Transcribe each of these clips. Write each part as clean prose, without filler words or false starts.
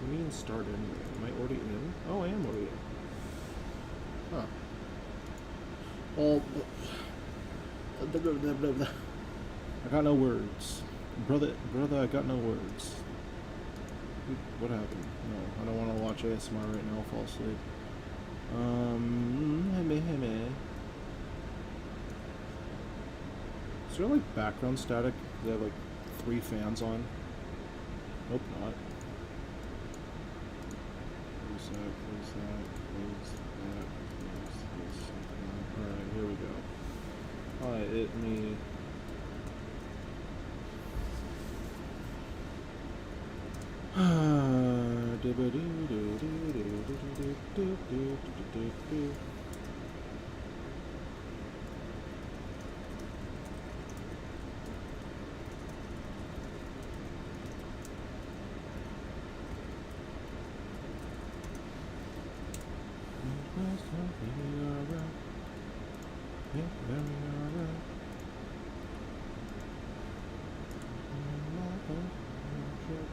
you mean start anyway? Am I already in? Oh, I am already in. Huh. Well, I got no words. Brother, I got no words. What happened? No, I don't want to watch ASMR right now. I'll fall asleep. Is there like background static? They have like 3 fans on. Nope, not. Close that, close that, close that, close this. Alright, here we go. Hi, it me.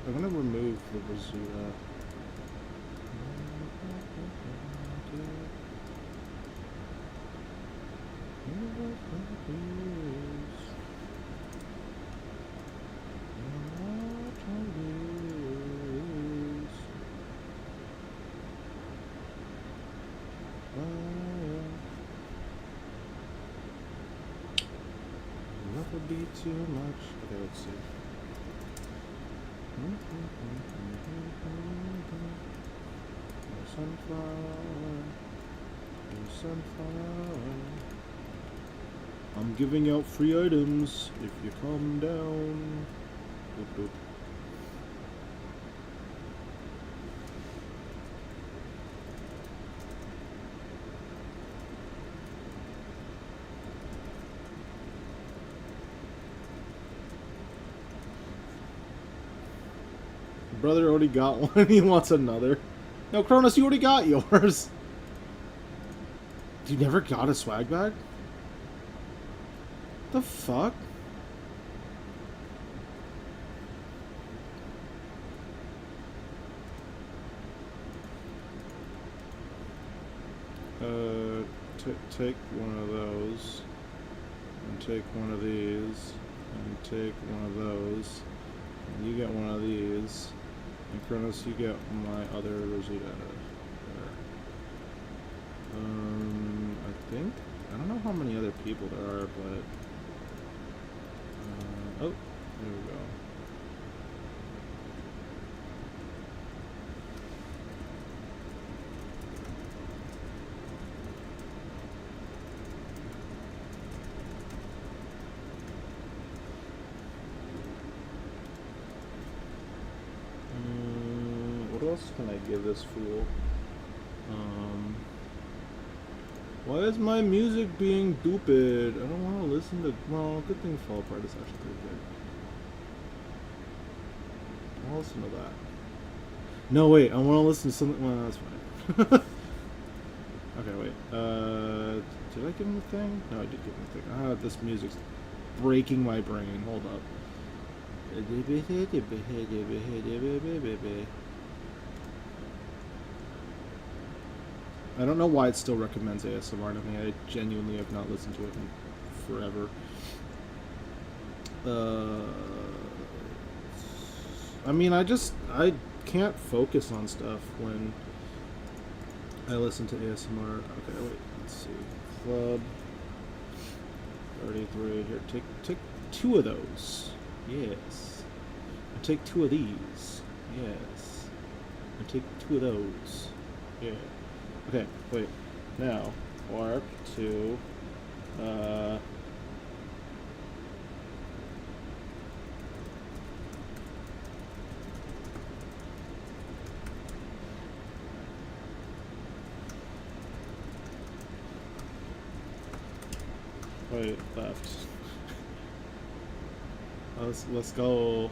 I'm gonna remove the Bazooka. That would be too much. Okay, let's see. Sunflower. Sunflower. I'm giving out free items if you come down. Boop, boop. Brother already got one. He wants another. No, Cronus, you already got yours. You never got a swag bag? The fuck? Take one of those, and take one of these, and take one of those, and you get one of these, and Kronos, you get my other Rosita. I think, I don't know how many other people there are, but, oh, there we go. What else can I give this fool? Why is my music being stupid? I don't want to listen to. Well, good thing Fall Apart is actually pretty good. I'll listen to that. No, wait. I want to listen to something. Well, that's fine. Okay, wait. Did I give him the thing? No, I did give him the thing. Ah, this music's breaking my brain. Hold up. I don't know why it still recommends ASMR to me. I genuinely have not listened to it in forever. I mean, I can't focus on stuff when I listen to ASMR. Okay, wait, let's see. Club 33 here. Take 2 of those. Yes. And take 2 of these. Yes. And take 2 of those. Yeah. Okay, wait. Now, warp to, wait, left. Let's go.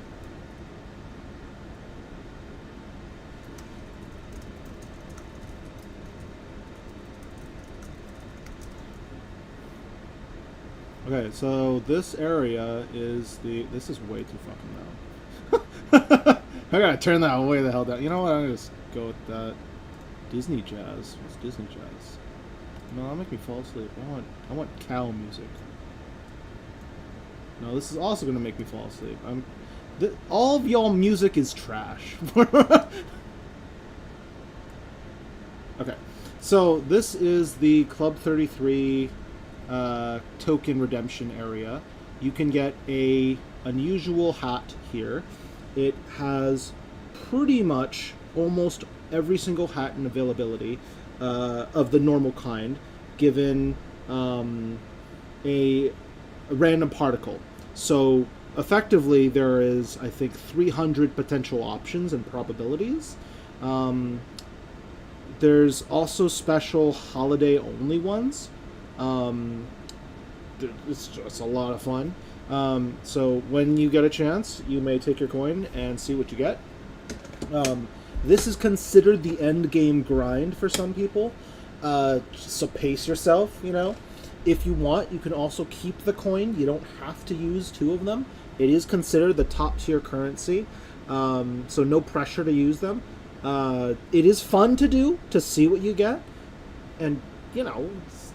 Okay, so this area is this is way too fucking loud. I gotta turn that way the hell down. You know what? I'm gonna just go with that. Disney jazz. What's Disney jazz? No, that'll make me fall asleep. I want cow music. No, this is also gonna make me fall asleep. All of y'all music is trash. Okay, so this is the Club 33 token redemption area. You can get a unusual hat here. It has pretty much almost every single hat in availability of the normal kind, given a random particle. So effectively, there is, I think, 300 potential options and probabilities. There's also special holiday-only ones. It's just a lot of fun. So when you get a chance, you may take your coin and see what you get. This is considered the end game grind for some people. So pace yourself, you know. If you want, you can also keep the coin. You don't have to use 2 of them. It is considered the top tier currency. So no pressure to use them. It is fun to do, to see what you get. And, you know,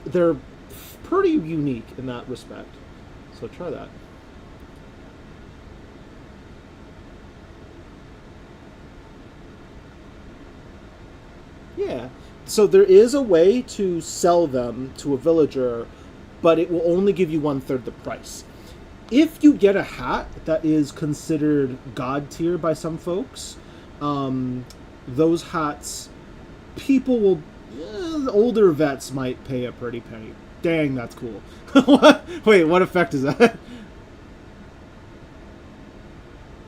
they're pretty unique in that respect. So try that. Yeah. So there is a way to sell them to a villager, but it will only give you 1/3 the price. If you get a hat that is considered god tier by some folks, those hats, people will, older vets might pay a pretty penny. Dang, that's cool. What? Wait, what effect is that?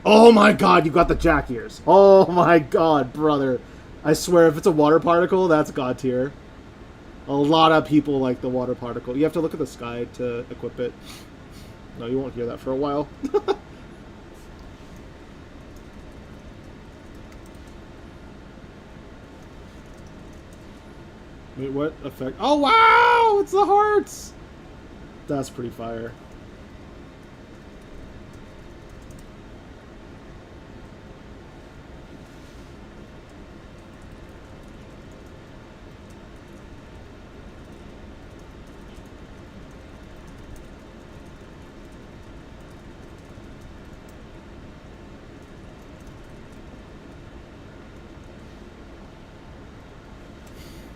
Oh my god, you got the jack ears. Oh my god, brother. I swear, if it's a water particle, that's god tier. A lot of people like the water particle. You have to look at the sky to equip it. No, you won't hear that for a while. Wait, what effect? Oh, wow! It's the hearts! That's pretty fire.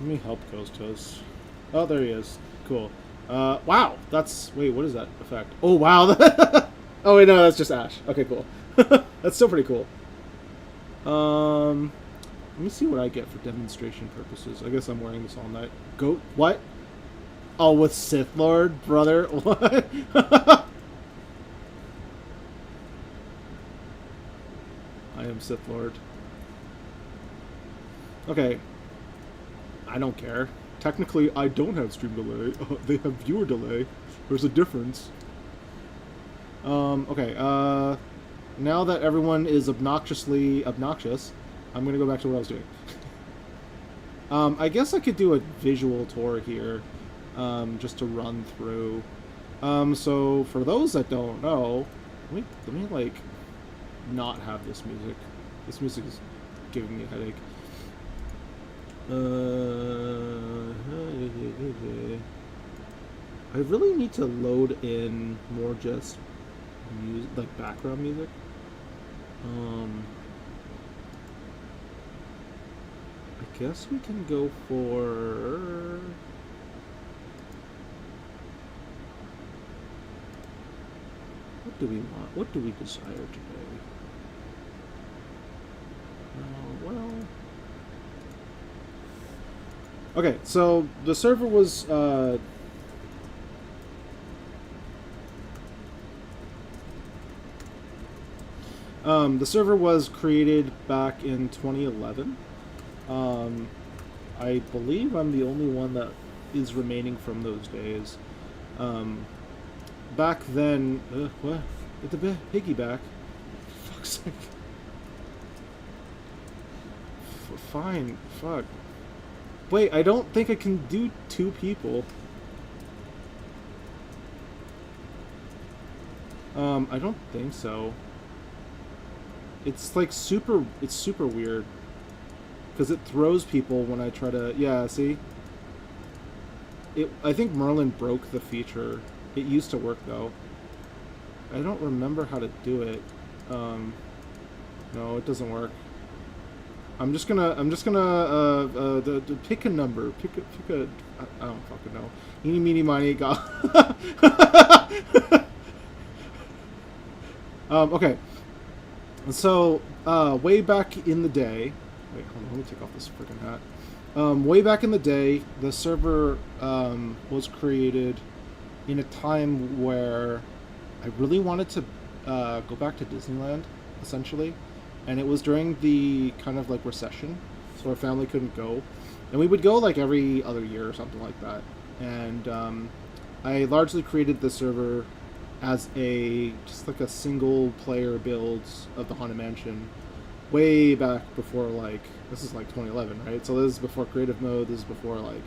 Let me help Ghost Toast. Oh, there he is. Cool. Wow, that's... Wait, what is that effect? Oh, wow. Oh, wait, no, that's just Ash. Okay, cool. That's still pretty cool. Let me see what I get for demonstration purposes. I guess I'm wearing this all night. Go... What? Oh, with Sith Lord? Brother? What? I am Sith Lord. Okay. I don't care. Technically, I don't have stream delay. They have viewer delay. There's a difference. Okay, now that everyone is obnoxiously obnoxious, I'm gonna go back to what I was doing. I guess I could do a visual tour here, just to run through. So for those that don't know, let me like, not have this music. This music is giving me a headache. I really need to load in more just music, like background music. I guess we can go for... What do we want? What do we desire today? Well... Okay, so the server was, the server was created back in 2011. I believe I'm the only one that is remaining from those days. Back then, what? Get the piggyback. For fuck's sake. Fine, fuck. Wait, I don't think I can do 2 people. I don't think so. It's like super. It's super weird because it throws people when I try to. Yeah, see. I think Merlin broke the feature. It used to work though. I don't remember how to do it. No, it doesn't work. Pick a number. Pick a. I don't fucking know. Eeny, meeny, miny, go. Okay. So, way back in the day. Wait, hold on. Let me take off this freaking hat. Way back in the day, the server was created in a time where I really wanted to go back to Disneyland, essentially. And it was during the kind of like recession, so our family couldn't go. And we would go like every other year or something like that. And I largely created the server as just like a single player builds of the Haunted Mansion way back before, like, this is like 2011, right? So this is before creative mode, this is before like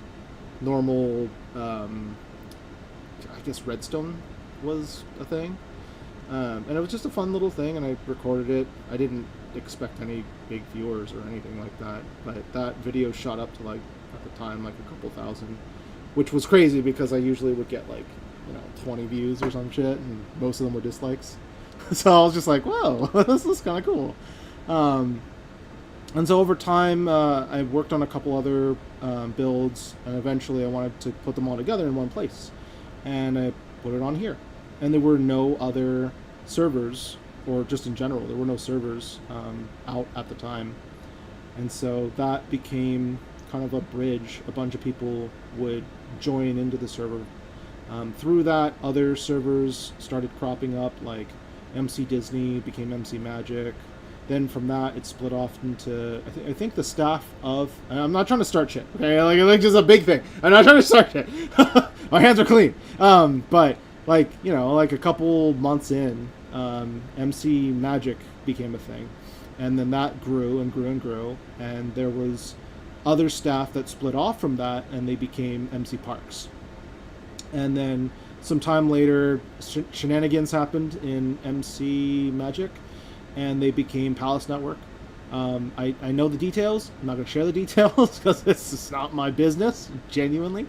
normal, I guess Redstone was a thing. And it was just a fun little thing, and I recorded it. I didn't expect any big viewers or anything like that, but that video shot up to, like, at the time, like a couple thousand, which was crazy because I usually would get like, 20 views or some shit, and most of them were dislikes. So I was just like, whoa, this is kind of cool. And so over time, I worked on a couple other builds, and eventually I wanted to put them all together in one place, and I put it on here. And there were no other servers, or just in general, there were no servers out at the time. And so that became kind of a bridge. A bunch of people would join into the server. Through that, other servers started cropping up, like MC Disney became MC Magic. Then from that, it split off into, I think the staff of, I'm not trying to start shit, okay? Like just a big thing. I'm not trying to start shit. My hands are clean. But like, like a couple months in, MC Magic became a thing. And then that grew and grew and grew. And there was other staff that split off from that, and they became MC Parks. And then some time later, shenanigans happened in MC Magic, and they became Palace Network. I know the details. I'm not going to share the details because it's just not my business, genuinely.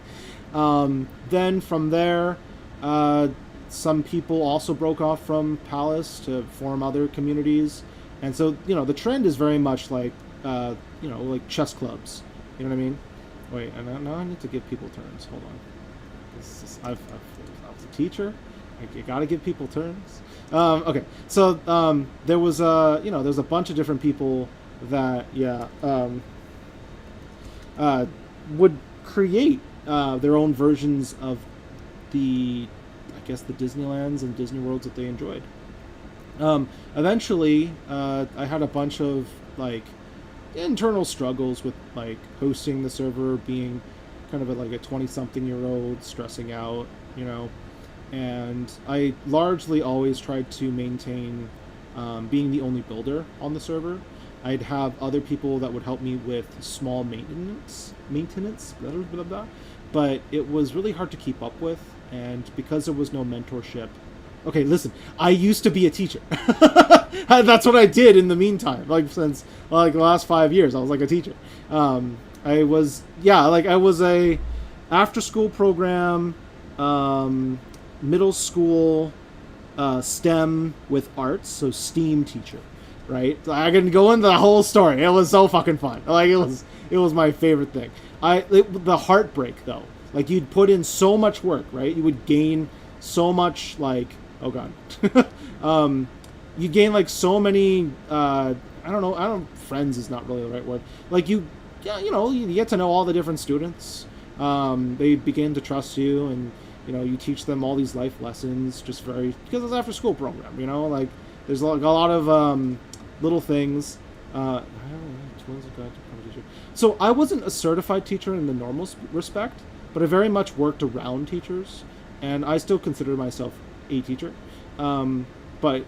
Then from there, some people also broke off from Palace to form other communities. And so, the trend is very much like, like chess clubs. You know what I mean? Wait, and now I need to give people turns. Hold on. I was a teacher. You got to give people turns. Okay, so there was there's a bunch of different people that would create their own versions of the Disneylands and Disney Worlds that they enjoyed. Eventually, I had a bunch of like internal struggles with like hosting the server, being kind of like a 20-something-year-old stressing out, and I largely always tried to maintain being the only builder on the server. I'd have other people that would help me with small maintenance, blah, blah, blah, blah, but it was really hard to keep up with, and because there was no mentorship. Okay, listen, I used to be a teacher. That's what I did in the meantime, like since like the last 5 years, I was like a teacher. I was a after-school program, middle school, STEM with arts, so STEAM teacher, right? I can go into the whole story. It was so fucking fun. Like it was my favorite thing. The heartbreak though, like you'd put in so much work, right? You would gain so much, like, oh god, you gain like so many. Friends is not really the right word. Like you get to know all the different students. They begin to trust you, and you teach them all these life lessons just because it's after school program. Like there's like a lot of little things. So I wasn't a certified teacher in the normal respect, but I very much worked around teachers, and I still consider myself a teacher. But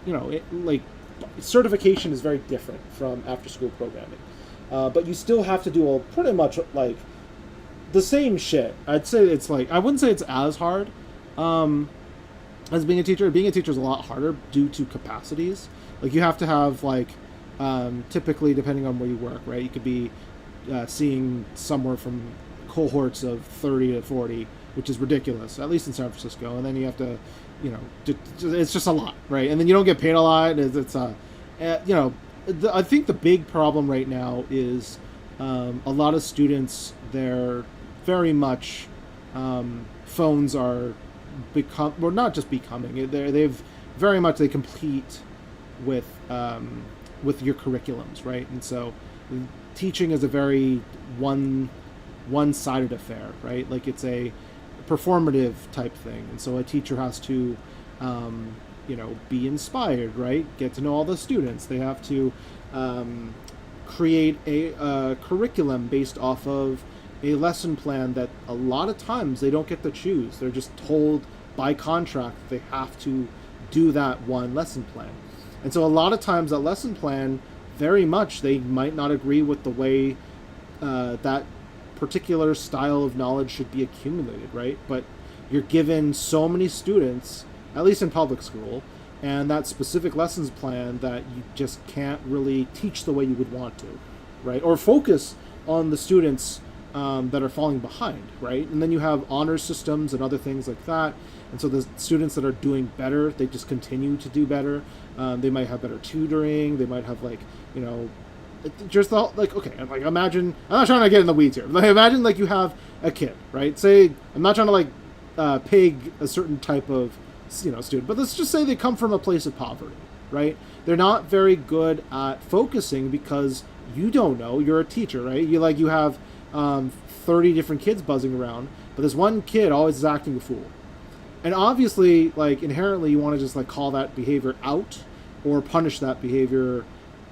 certification is very different from after school programming. But you still have to do pretty much like the same shit. I'd say it's like, I wouldn't say it's as hard as being a teacher. Being a teacher is a lot harder due to capacities. Like you have to have like typically, depending on where you work, right, you could be seeing somewhere from cohorts of 30 to 40, which is ridiculous, at least in San Francisco. And then you have to, it's just a lot, right? And then you don't get paid a lot. I think the big problem right now is a lot of students, they're very much, phones are not just becoming, they've very much, they compete with your curriculums, right? And so teaching is a very one-sided affair, right? Like it's a performative type thing, and so a teacher has to be inspired, right? Get to know all the students. They have to create a curriculum based off of a lesson plan that a lot of times they don't get to choose. They're just told by contract they have to do that one lesson plan. And so a lot of times that lesson plan, very much, they might not agree with the way that particular style of knowledge should be accumulated, right? But you're given so many students, at least in public school, and that specific lessons plan that you just can't really teach the way you would want to, right? Or focus on the students that are falling behind, right? And then you have honor systems and other things like that. And so the students that are doing better, they just continue to do better. They might have better tutoring. They might have just imagine, I'm not trying to get in the weeds here, but imagine you have a kid, right? Say, I'm not trying to peg a certain type of, student, but let's just say they come from a place of poverty, right? They're not very good at focusing because you don't know, you're a teacher, right? You have 30 different kids buzzing around, but this one kid always is acting a fool. And obviously, inherently, you want to just call that behavior out or punish that behavior,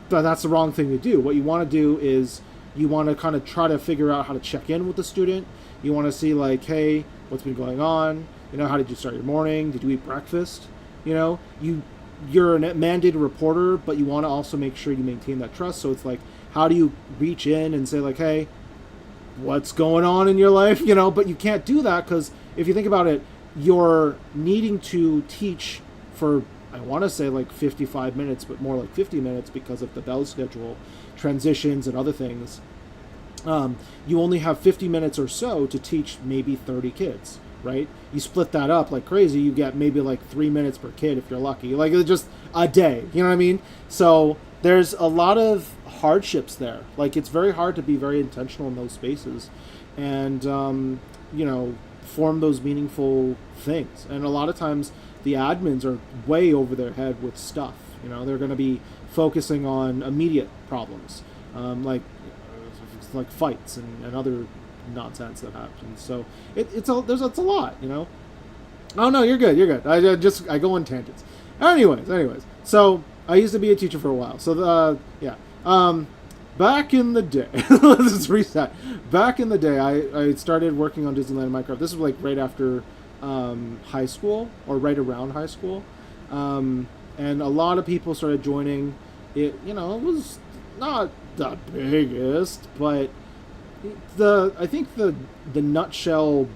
but that's the wrong thing to do. What you want to do is you want to kind of try to figure out how to check in with the student. You want to see hey, what's been going on? How did you start your morning? Did you eat breakfast? You're a mandated reporter, but you want to also make sure you maintain that trust. So it's how do you reach in and say hey, what's going on in your life? But you can't do that because if you think about it, you're needing to teach for, I want to say 55 minutes, but more 50 minutes because of the bell schedule, transitions and other things. You only have 50 minutes or so to teach maybe 30 kids, right? You split that up like crazy, you get maybe 3 minutes per kid if you're lucky. It's just a day, you know what I mean? So there's a lot of hardships there. It's very hard to be very intentional in those spaces and, form those meaningful things. And a lot of times the admins are way over their head with stuff. They're going to be focusing on immediate problems, like fights and other nonsense that happens. So it's a lot. Oh no, you're good. I go on tangents. Anyways, so I used to be a teacher for a while. So back in the day, let's just reset. Back in the day, I started working on Disneyland Minecraft. This was right after high school, or right around high school. And a lot of people started joining. It was not the biggest, but I think the nutshell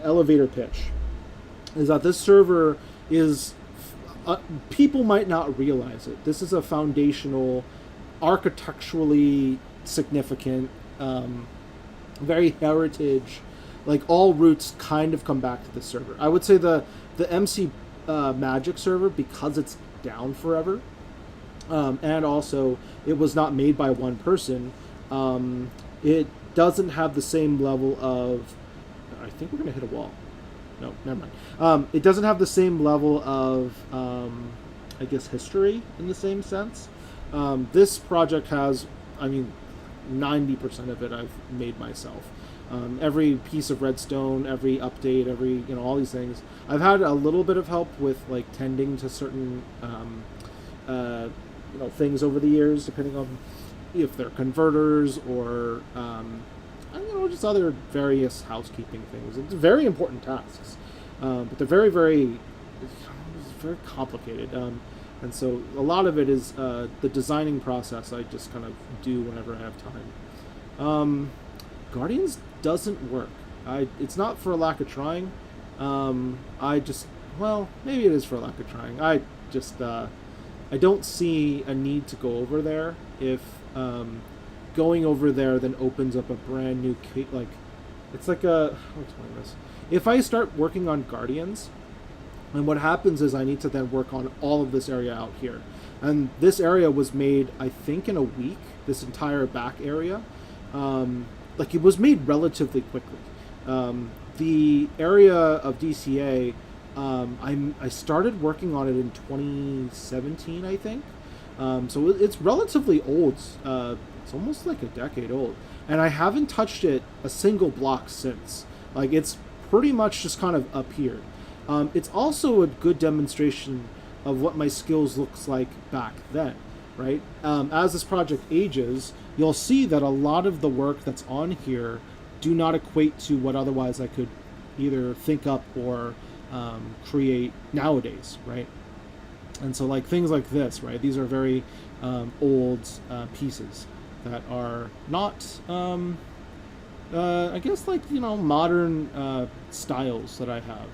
elevator pitch is that this server is, people might not realize it. This is a foundational, architecturally significant, very heritage, all roots kind of come back to the server. I would say the MC Magic server, because it's down forever, and also it was not made by one person, it doesn't have the same level of, I think we're going to hit a wall. No, never mind. It doesn't have the same level of, I guess, history in the same sense. This project has, 90% of it I've made myself. Every piece of redstone, every update, every, all these things. I've had a little bit of help with tending to certain, things over the years, depending on if they're converters or, just other various housekeeping things. It's very important tasks, but they're very, very, very complicated. And so a lot of it is the designing process. I just kind of do whenever I have time. Guardians doesn't work. It's not for a lack of trying. Maybe it is for a lack of trying. I don't see a need to go over there if going over there then opens up a brand new like it's like a how to explain this. If I start working on Guardians, and what happens is I need to then work on all of this area out here. And this area was made, I think, in a week, this entire back area. Like, it was made relatively quickly. The area of DCA, I started working on it in 2017, I think. So it's relatively old. It's almost like a decade old. And I haven't touched it a single block since. Like, it's pretty much just kind of appeared. It's also a good demonstration of what my skills looks like back then, right? As this project ages, you'll see that a lot of the work that's on here do not equate to what otherwise I could either think up or create nowadays, right? And so like things like this, right? These are very old pieces that are not, I guess, like, you know, modern styles that I have.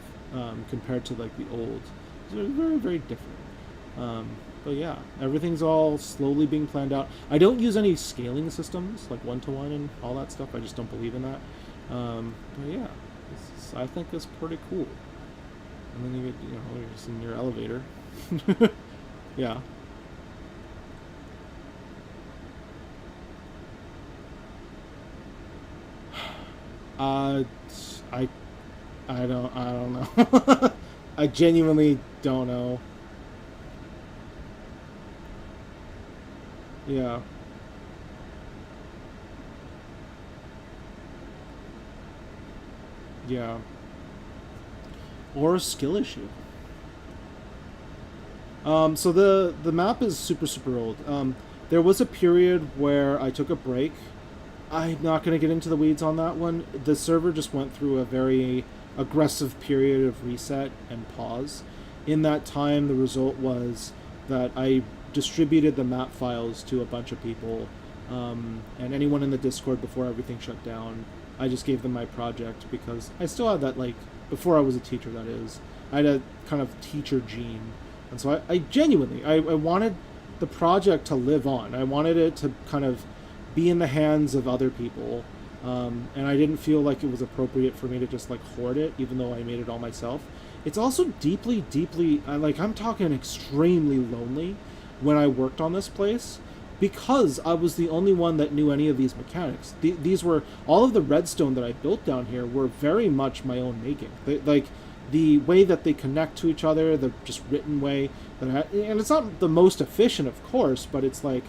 Compared to like the old. They're very, very different. But yeah, everything's all slowly being planned out. I don't use any scaling systems like 1-to-1 and all that stuff. I just don't believe in that. But yeah, I think it's pretty cool. And then you're just in your elevator. Yeah. I don't know. I genuinely don't know. Yeah. Yeah. Or a skill issue. So the map is super, super old. There was a period where I took a break. I'm not going to get into the weeds on that one. The server just went through a very aggressive period of reset and pause. In that time, the result was that I distributed the map files to a bunch of people, and anyone in the Discord before everything shut down. I just gave them my project because I still had that, like, before I was a teacher, that is. I had a kind of teacher gene. And so I genuinely, I wanted the project to live on. I wanted it to kind of be in the hands of other people. And I didn't feel like it was appropriate for me to just, like, hoard it, even though I made it all myself. It's also deeply, deeply, like, I'm talking extremely lonely when I worked on this place, because I was the only one that knew any of these mechanics. These were, all of the redstone that I built down here were very much my own making. Like, the way that they connect to each other, the just written way that and it's not the most efficient, of course, but it's like,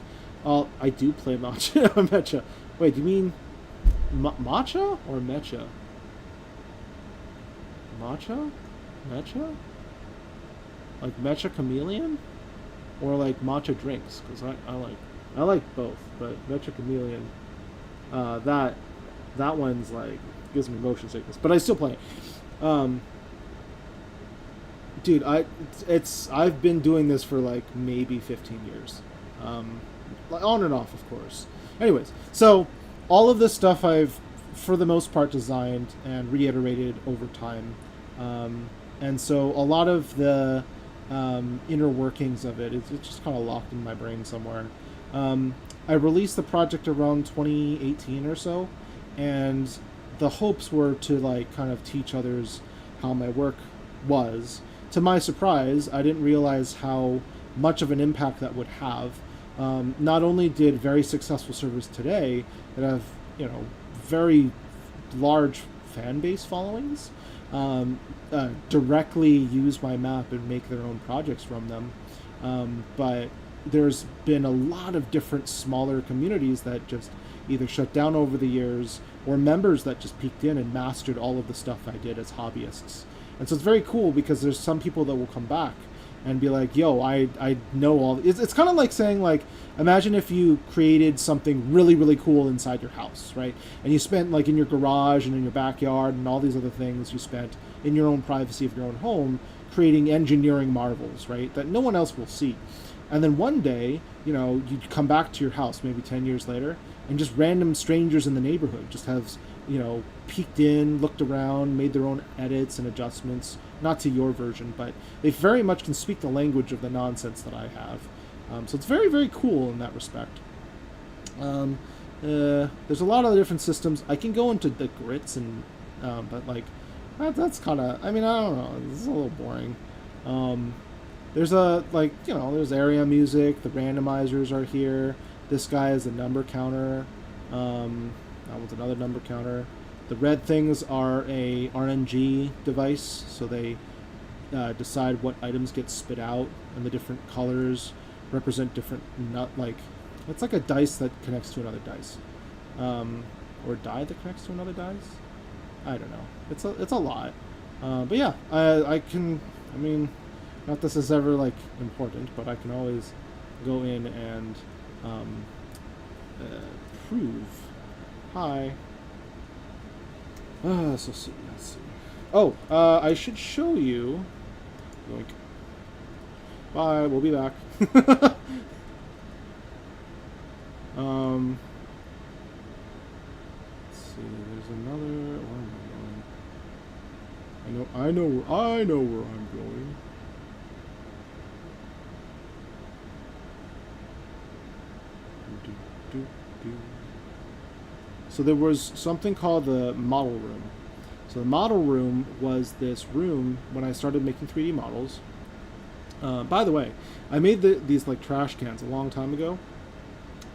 I do play matcha. Mecha. Wait, do you mean matcha or mecha? Matcha? Mecha? Like Mecha Chameleon? Or like matcha drinks? Because I like both, but Mecha Chameleon, that one's like, gives me motion sickness, but I still play it. Dude, I've been doing this for like maybe 15 years. Like on and off, of course. Anyways, so all of this stuff I've, for the most part, designed and reiterated over time. And so a lot of the inner workings of it's just kind of locked in my brain somewhere. I released the project around 2018 or so, and the hopes were to like kind of teach others how my work was. To my surprise, I didn't realize how much of an impact that would have. Not only did very successful servers today that have, very large fan base followings, directly use my map and make their own projects from them, but there's been a lot of different smaller communities that just either shut down over the years, or members that just peeked in and mastered all of the stuff I did as hobbyists. And so it's very cool because there's some people that will come back and be like, yo, I know all... It's kind of like saying, like, imagine if you created something really, really cool inside your house, right? And you spent, like, in your garage and in your backyard and all these other things you spent in your own privacy of your own home creating engineering marvels, right? That no one else will see. And then one day, you'd come back to your house maybe 10 years later, and just random strangers in the neighborhood just have, peeked in, looked around, made their own edits and adjustments. Not to your version, but they very much can speak the language of the nonsense that I have. So it's very, very cool in that respect. There's a lot of different systems. I can go into the grits and, but like, that's kind of, I mean, I don't know, it's a little boring. There's there's area music, the randomizers are here. This guy is a number counter. That one's another number counter. The red things are a RNG device, so they decide what items get spit out, and the different colors represent different it's like a dice that connects to another dice, or die that connects to another dice. I don't know. It's a lot, but yeah, I mean, not this is ever like important, but I can always go in and prove. Hi. So let's see. Oh, I should show you. Yoink. Bye. We'll be back. Let's see. There's another. Where am I going? I know where I'm going. So there was something called the model room. So the model room was this room when I started making 3D models. By the way, I made these like trash cans a long time ago,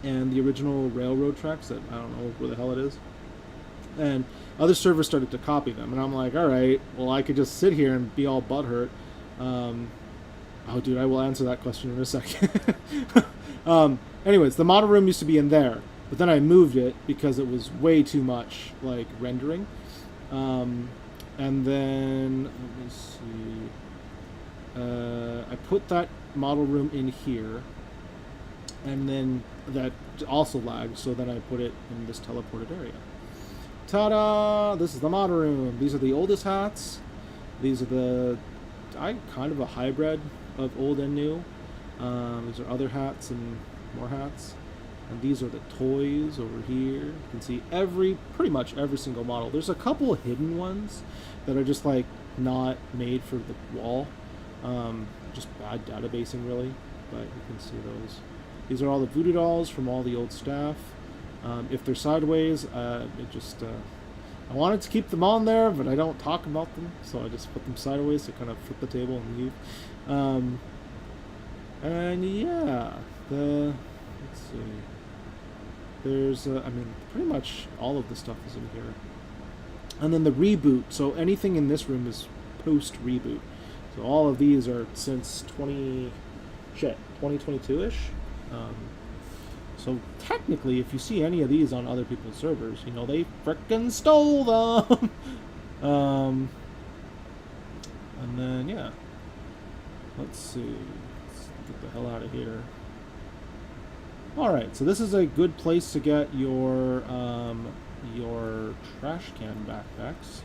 and the original railroad tracks that I don't know where the hell it is. And other servers started to copy them, and I'm like, all right, well I could just sit here and be all butthurt. Oh, dude, I will answer that question in a second. Anyways, the model room used to be in there. But then I moved it because it was way too much, like, rendering. And then, let me see. I put that model room in here. And then that also lagged, so then I put it in this teleported area. Ta-da! This is the model room. These are the oldest hats. These are I'm kind of a hybrid of old and new. These are other hats and more hats. And these are the toys over here. You can see pretty much every single model. There's a couple of hidden ones that are just like not made for the wall. Just bad databasing really, but you can see those. These are all the voodoo dolls from all the old staff. If they're sideways, I wanted to keep them on there, but I don't talk about them, so I just put them sideways to kind of flip the table and leave. And yeah, let's see. There's, pretty much all of the stuff is in here. And then the reboot. So anything in this room is post-reboot. So all of these are since 2022-ish. So technically, if you see any of these on other people's servers, they frickin' stole them! And then, yeah. Let's see. Let's get the hell out of here. Alright, so this is a good place to get your trash can backpacks.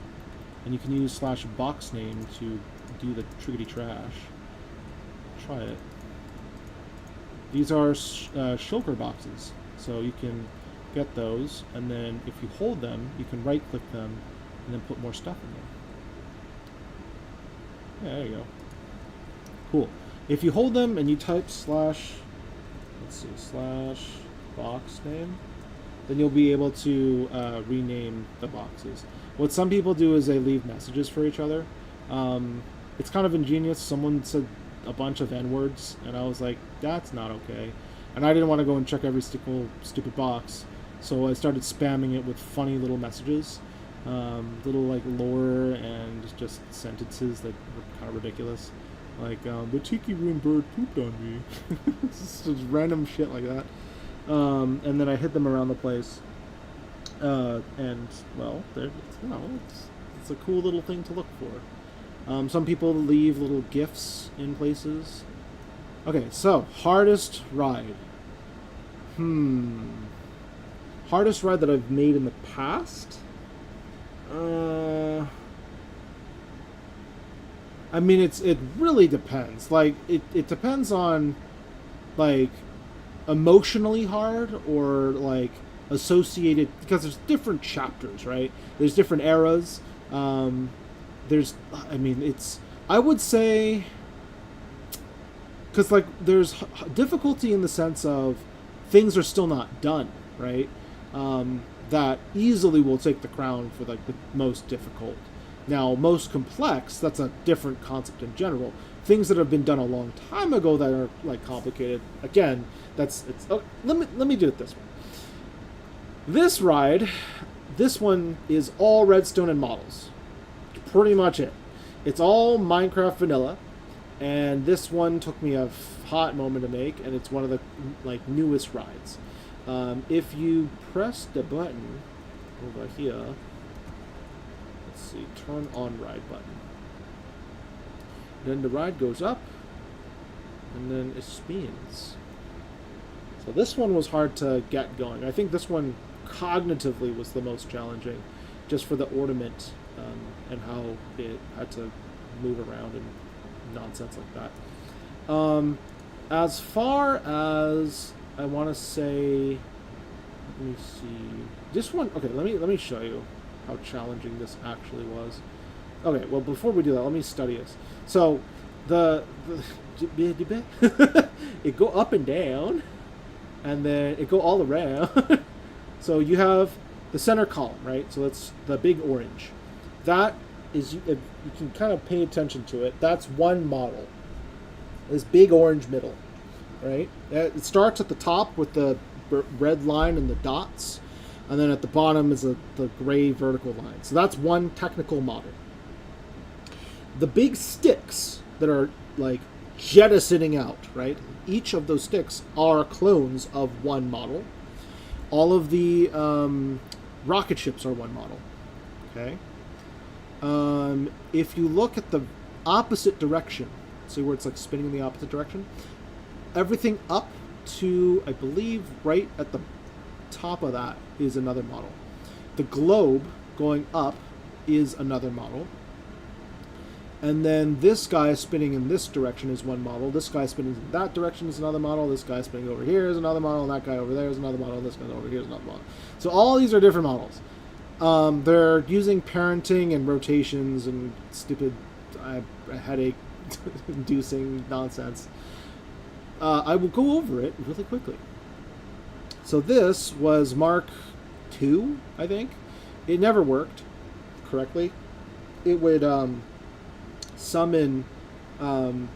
And you can use /box name to do the triggity trash. Try it. These are shulker boxes, so you can get those, and then if you hold them, you can right-click them, and then put more stuff in there. Yeah, there you go. Cool. If you hold them and you type /box name, then you'll be able to rename the boxes. What some people do is they leave messages for each other. It's kind of ingenious. Someone said a bunch of N-words, and I was like, that's not okay. And I didn't want to go and check every stupid box, so I started spamming it with funny little messages, little like lore and just sentences that were kind of ridiculous. Like, the tiki room bird pooped on me. Just random shit like that. And then I hid them around the place. And, well, it's a cool little thing to look for. Some people leave little gifts in places. Okay, so, hardest ride. Hardest ride that I've made in the past? I mean, it really depends. Like, it depends on, like, emotionally hard or, like, associated, because there's different chapters, right? There's different eras. There's, I mean, it's, I would say, because like there's difficulty in the sense of things are still not done, right? That easily will take the crown for like the most difficult. Now, most complex, that's a different concept in general. Things that have been done a long time ago that are like complicated, again, that's it's. Oh, let me do it this way. This ride, this one is all redstone and models, pretty much it. It's all Minecraft vanilla, and this one took me a hot moment to make, and it's one of the like newest rides. If you press the button over here, let's see, turn on ride button. Then the ride goes up, and then it spins. So this one was hard to get going. I think this one cognitively was the most challenging, just for the ornament and how it had to move around and nonsense like that. As far as I want to say, let me see. This one, okay, let me show you how challenging this actually was. Okay, well, before we do that, let me study this. So, it go up and down, and then it go all around. So you have the center column, right? So that's the big orange. That is, you can kind of pay attention to it. That's one model. This big orange middle, right? It starts at the top with the red line and the dots, and then at the bottom is the gray vertical line. So that's one technical model. The big sticks that are like jettisoning out, right? Each of those sticks are clones of one model. All of the rocket ships are one model. Okay. If you look at the opposite direction, see where it's like spinning in the opposite direction? Everything up to, I believe, right at the top of that is another model. The globe going up is another model. And then this guy spinning in this direction is one model. This guy spinning in that direction is another model. This guy spinning over here is another model. And that guy over there is another model. This guy over here is another model. So all these are different models. They're using parenting and rotations and stupid headache-inducing nonsense. I will go over it really quickly. So this was Mark II, I think. It never worked correctly. It would summon,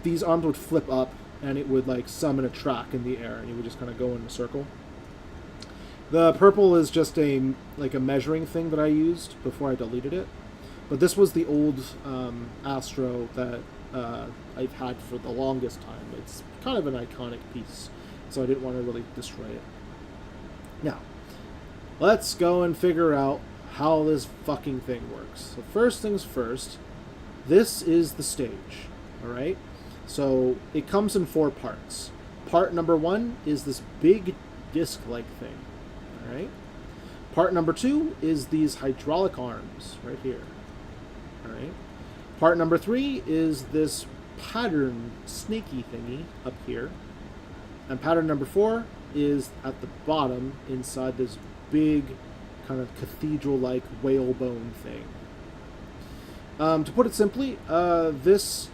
these arms would flip up, and it would like summon a track in the air, and you would just kind of go in a circle. The purple is just a measuring thing that I used before I deleted it. But this was the old Astro that I've had for the longest time. It's kind of an iconic piece, so I didn't want to really destroy it. Now, let's go and figure out how this fucking thing works. So first things first, this is the stage, alright? So it comes in 4 parts. Part number 1 is this big disc-like thing, alright? Part number 2 is these hydraulic arms right here, alright? Part number 3 is this pattern snaky thingy up here. And pattern number 4 is at the bottom inside this big kind of cathedral-like whalebone thing. To put it simply, this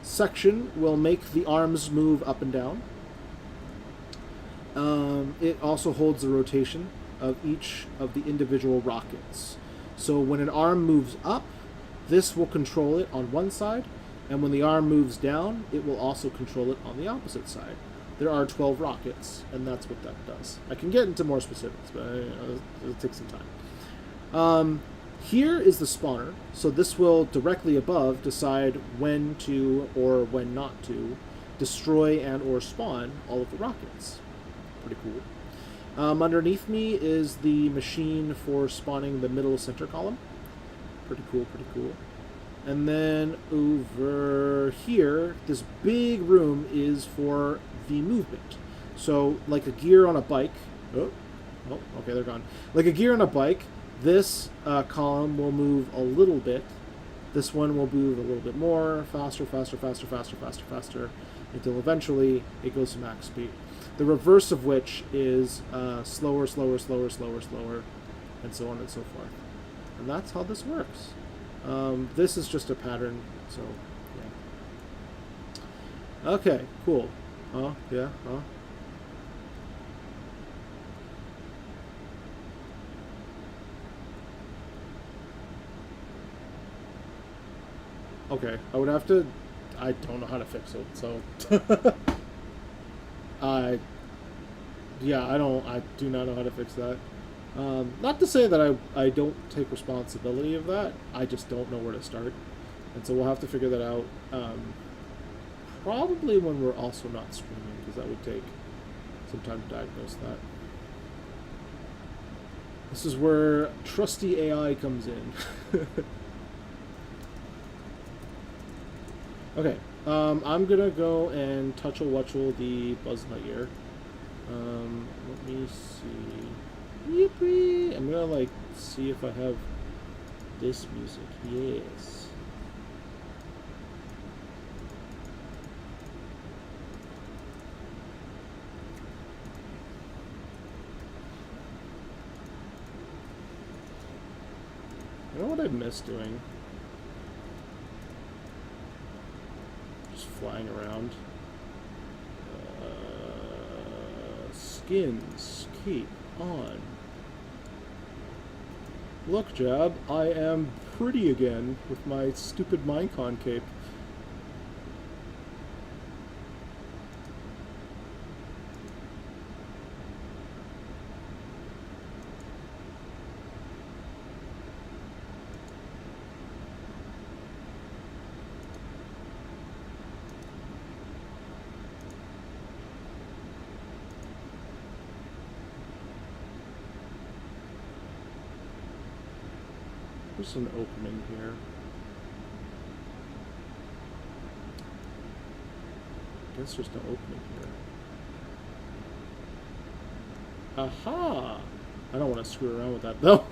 section will make the arms move up and down. It also holds the rotation of each of the individual rockets. So when an arm moves up, this will control it on one side, and when the arm moves down, it will also control it on the opposite side. There are 12 rockets, and that's what that does. I can get into more specifics, but it'll take some time. Here is the spawner, so this will directly above decide when to or when not to destroy and or spawn all of the rockets. Pretty cool. Underneath me is the machine for spawning the middle center column. Pretty cool, pretty cool. And then over here, this big room is for the movement. So like a gear on a bike. Oh, okay, they're gone. Like a gear on a bike, this column will move a little bit. This one will move a little bit more, faster, faster, faster, faster, faster, faster, until eventually it goes to max speed. The reverse of which is slower, slower, slower, slower, slower, and so on and so forth. And that's how this works. This is just a pattern, so yeah. Okay, cool. Yeah, Okay, I would have to... I don't know how to fix it, so... I... Yeah, I do not know how to fix that. Not to say that I don't take responsibility of that, I just don't know where to start. And so we'll have to figure that out, probably when we're also not streaming, because that would take some time to diagnose that. This is where trusty AI comes in. Okay, I'm gonna go and touch-a-watchel the Buzz Lightyear. Let me see. Yippee! I'm gonna, like, see if I have this music. Yes. You know what I miss doing? Just flying around. Skins. Keep on. Look, Jab, I am pretty again with my stupid Minecon cape. There's an opening here. I guess there's no opening here. Aha! I don't want to screw around with that, though.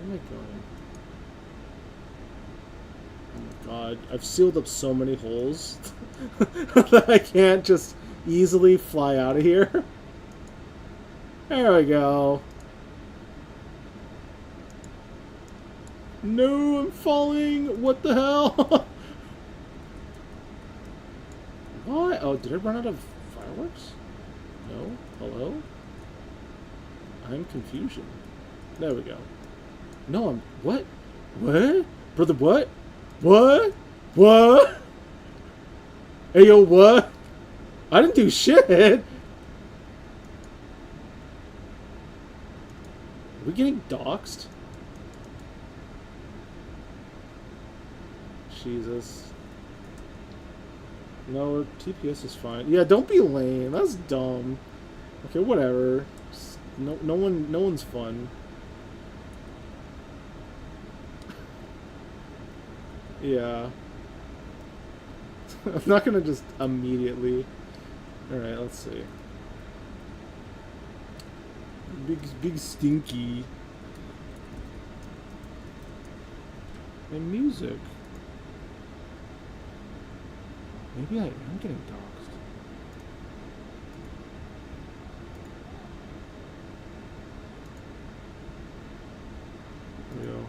Where am I going? Oh my god. I've sealed up so many holes that I can't just easily fly out of here. There we go. No, I'm falling! What the hell? What? Oh, did I run out of fireworks? No? Hello? I'm confusion. There we go. No, I'm... What? What? Brother, what? What? What? Hey, yo, what? I didn't do shit! Are we getting doxxed? Jesus. No, TPS is fine. Yeah, don't be lame. That's dumb. Okay, whatever. Just no one's fun. Yeah. I'm not gonna just immediately. Alright, let's see. Big stinky. And music. Maybe I am getting doxxed. There we go.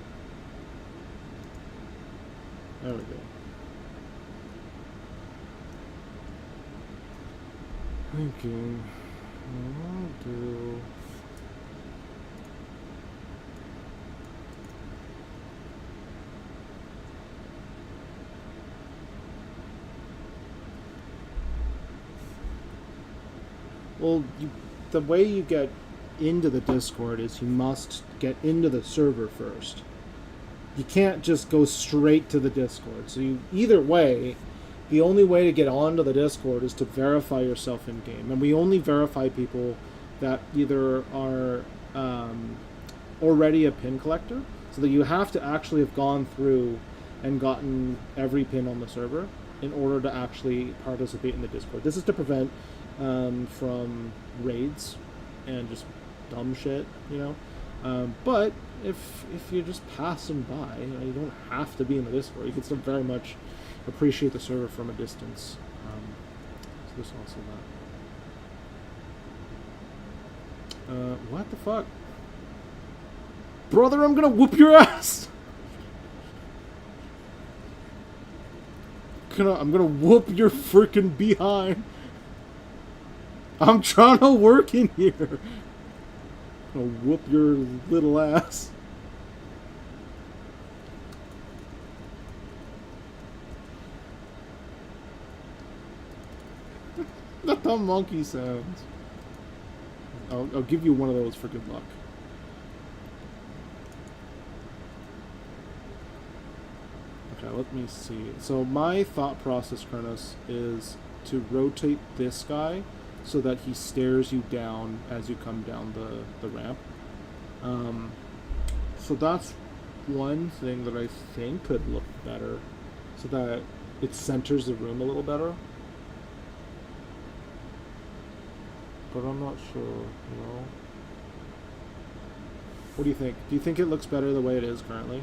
There we go. Thinking. I'll do. Well, the way you get into the Discord is you must get into the server first. You can't just go straight to the Discord. So either way, the only way to get onto the Discord is to verify yourself in-game. And we only verify people that either are already a pin collector, so that you have to actually have gone through and gotten every pin on the server in order to actually participate in the Discord. This is to prevent from raids and just dumb shit, you know. But if you're just passing by, you don't have to be in the Discord. You can still very much appreciate the server from a distance. There's also that. What the fuck? Brother, I'm gonna whoop your ass! I'm gonna whoop your freaking behind. I'm trying to work in here. I'm gonna whoop your little ass. Not the monkey sounds. I'll give you one of those for good luck. Okay, let me see. So my thought process, Kronos, is to rotate this guy so that he stares you down as you come down the ramp. So that's one thing that I think could look better, so that it centers the room a little better. But I'm not sure, you know. What do you think? Do you think it looks better the way it is currently?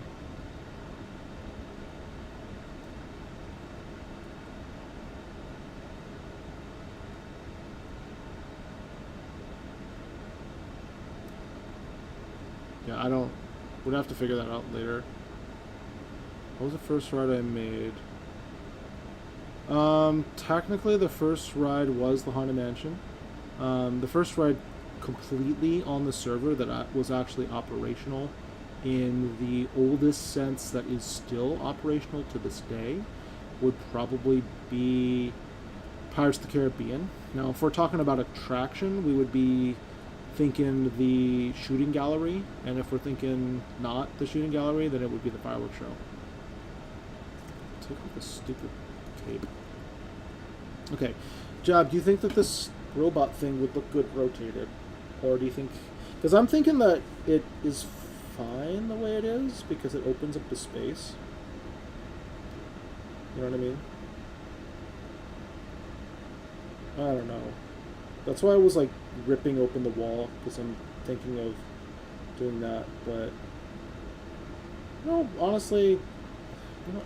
Yeah, I don't... We'd have to figure that out later. What was the first ride I made? Technically the first ride was the Haunted Mansion. The first ride completely on the server that was actually operational in the oldest sense that is still operational to this day would probably be Pirates of the Caribbean. Now, if we're talking about attraction, we would be thinking the shooting gallery, and if we're thinking not the shooting gallery, then it would be the fireworks show. Take off this stupid cape. Okay, Jab, do you think that this robot thing would look good rotated? Or do you think... Because I'm thinking that it is fine the way it is, because it opens up the space. You know what I mean? I don't know. That's why I was like ripping open the wall, because I'm thinking of doing that, but... No, honestly... You know,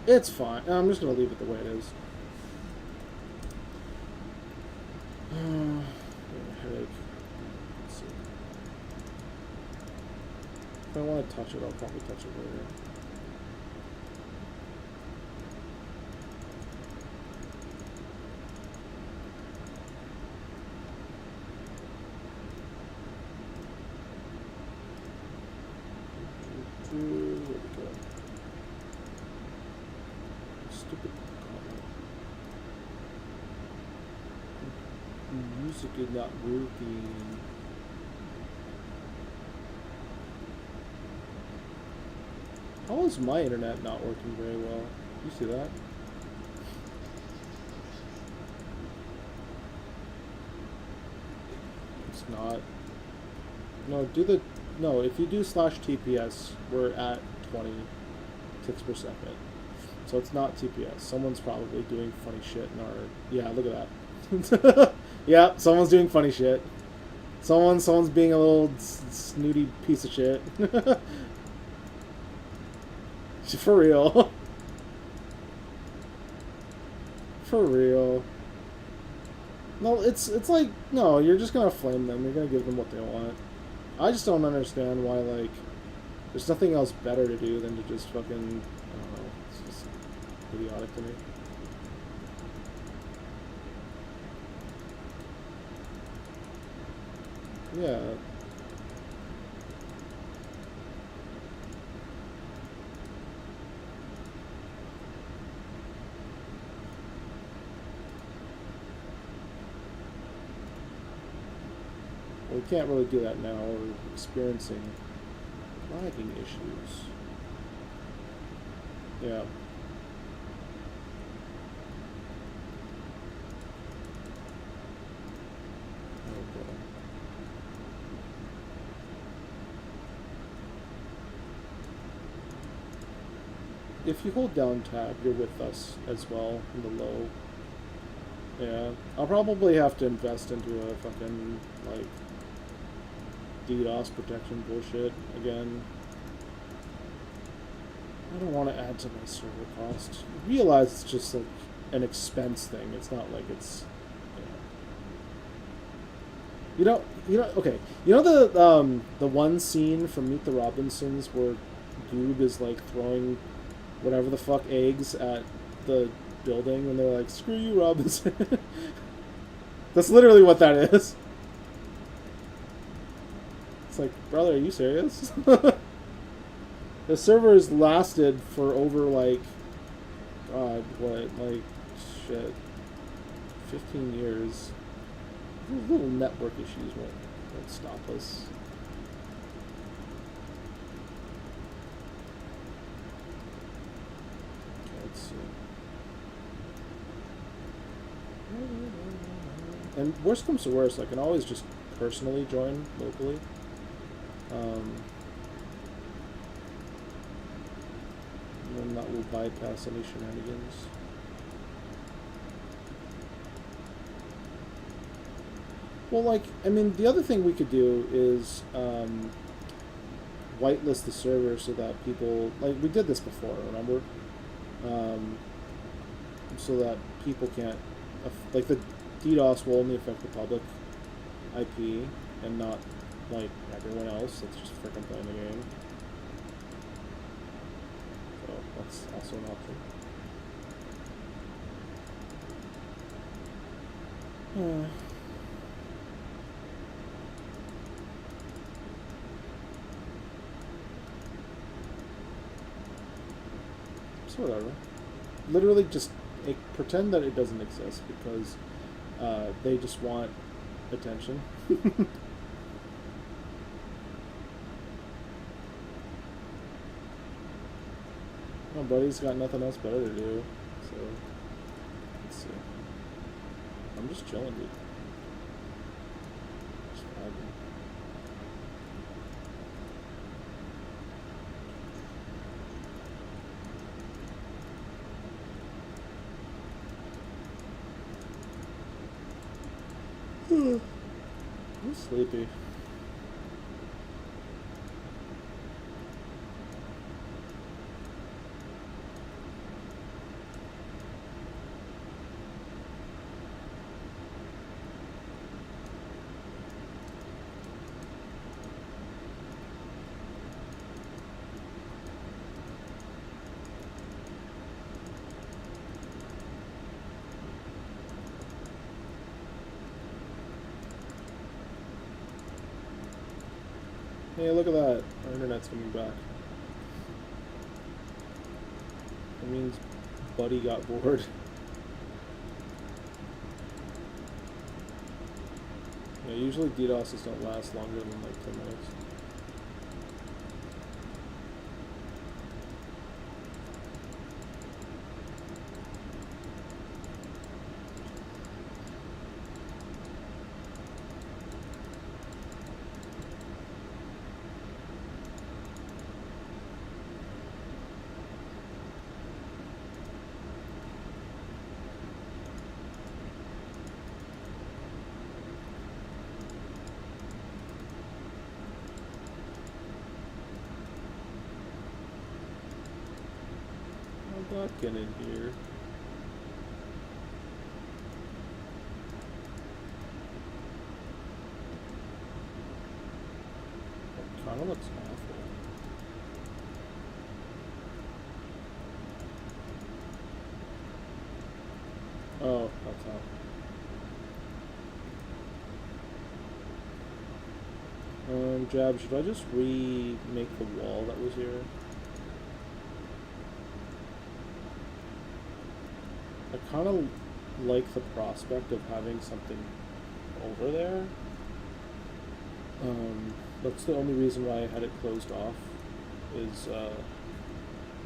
it's fine. I'm just going to leave it the way it is. Headache. Let's see. If I want to touch it, I'll probably touch it later. Where we go? Stupid gauntlet. Music is not working. How is my internet not working very well? You see that? It's not. No, do the... No, if you do /TPS, we're at 20 ticks per second. So it's not TPS. Someone's probably doing funny shit in our... Yeah, look at that. Yeah, someone's doing funny shit. Someone's being a little snooty piece of shit. For real. For real. No, it's like, no, you're just gonna flame them. You're gonna give them what they want. I just don't understand why, like, there's nothing else better to do than to just fucking, I don't know, it's just idiotic to me. Yeah. We can't really do that now. We're experiencing lagging issues. Yeah. Okay. If you hold down tab, you're with us as well in the low. Yeah. I'll probably have to invest into a fucking, like, DDoS protection bullshit again. I don't want to add to my server cost. I realize it's just like an expense thing. It's not like it's, okay. You know the one scene from Meet the Robinsons where Goob is like throwing whatever the fuck eggs at the building and they're like, "Screw you, Robinson." That's literally what that is. It's like, brother, are you serious? The server has lasted for over like, God, what, like, shit, 15 years. Little network issues won't stop us. Okay, let's see. And worst comes to worst, I can always just personally join locally. And then that will bypass any shenanigans. Well, like, I mean, the other thing we could do is whitelist the server so that people, like, we did this before, remember? So that people can't, like, the DDoS will only affect the public IP and not, like, everyone else that's just freaking playing the game. So that's also an option. So whatever. Literally just pretend that it doesn't exist because they just want attention. My buddy's got nothing else better to do, so let's see. I'm just chilling, dude. Just vibing. I'm sleepy. Hey, look at that. Our internet's coming back. That means Buddy got bored. Yeah, usually DDoSes don't last longer than like 10 minutes. Get in here. It kind of looks awful. Oh, that's how. Jab, should I just remake the wall that was here? I kind of like the prospect of having something over there. That's the only reason why I had it closed off. Is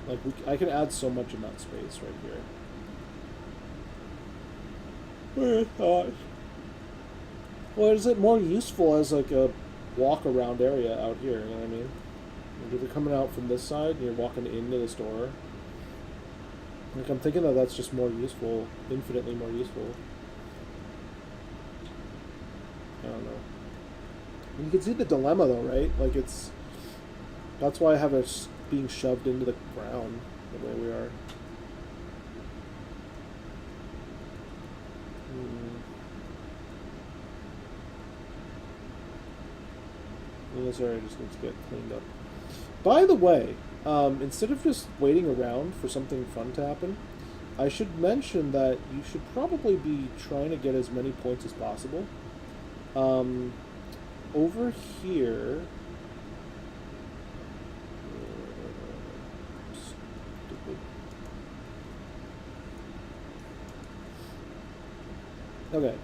like I can add so much in that space right here. Well, is it more useful as like a walk around area out here? You know what I mean? Like if you're coming out from this side and you're walking into the store. Like, I'm thinking that that's just more useful, infinitely more useful. I don't know. And you can see the dilemma, though, right? Like, that's why I have us being shoved into the ground the way we are. This area just needs to get cleaned up. By the way, instead of just waiting around for something fun to happen, I should mention that you should probably be trying to get as many points as possible. Over here... Stupid. Okay,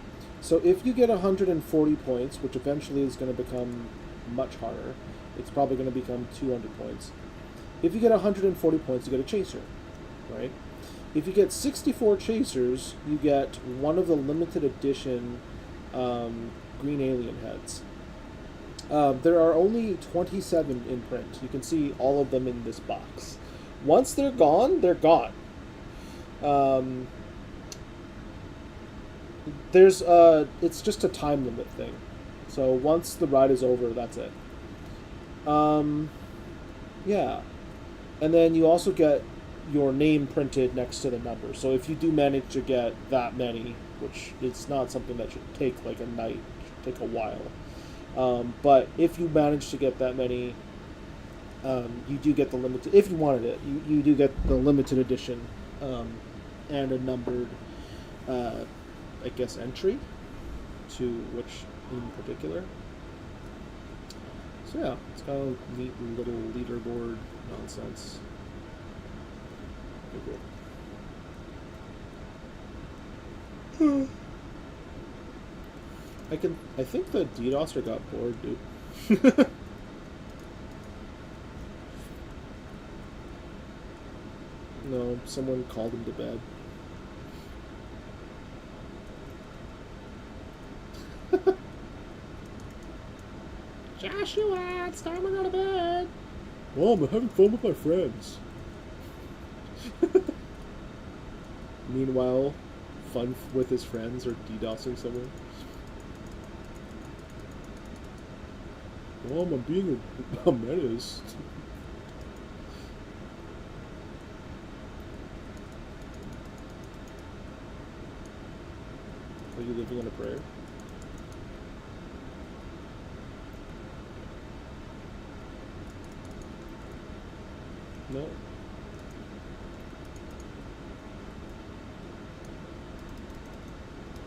so if you get 140 points, which eventually is going to become much harder, it's probably going to become 200 points. If you get 140 points, you get a chaser, right? If you get 64 chasers, you get one of the limited edition green alien heads. There are only 27 in print. You can see all of them in this box. Once they're gone, they're gone. It's just a time limit thing. So once the ride is over, that's it. Yeah. And then you also get your name printed next to the number. So if you do manage to get that many, which it's not something that should take like a night, it should take a while. But if you manage to get that many, you do get the limited, if you wanted it, you do get the limited edition and a numbered, I guess, entry to which in particular. So yeah, it's kind of a neat little leaderboard nonsense. Okay, cool. I think the DDoSer got bored, dude. No, someone called him to bed. Joshua, it's time to go to bed. Mom, I'm having fun with my friends. Meanwhile, fun with his friends or DDoSing someone. Mom, I'm being a menace. Are you living in a prayer? No.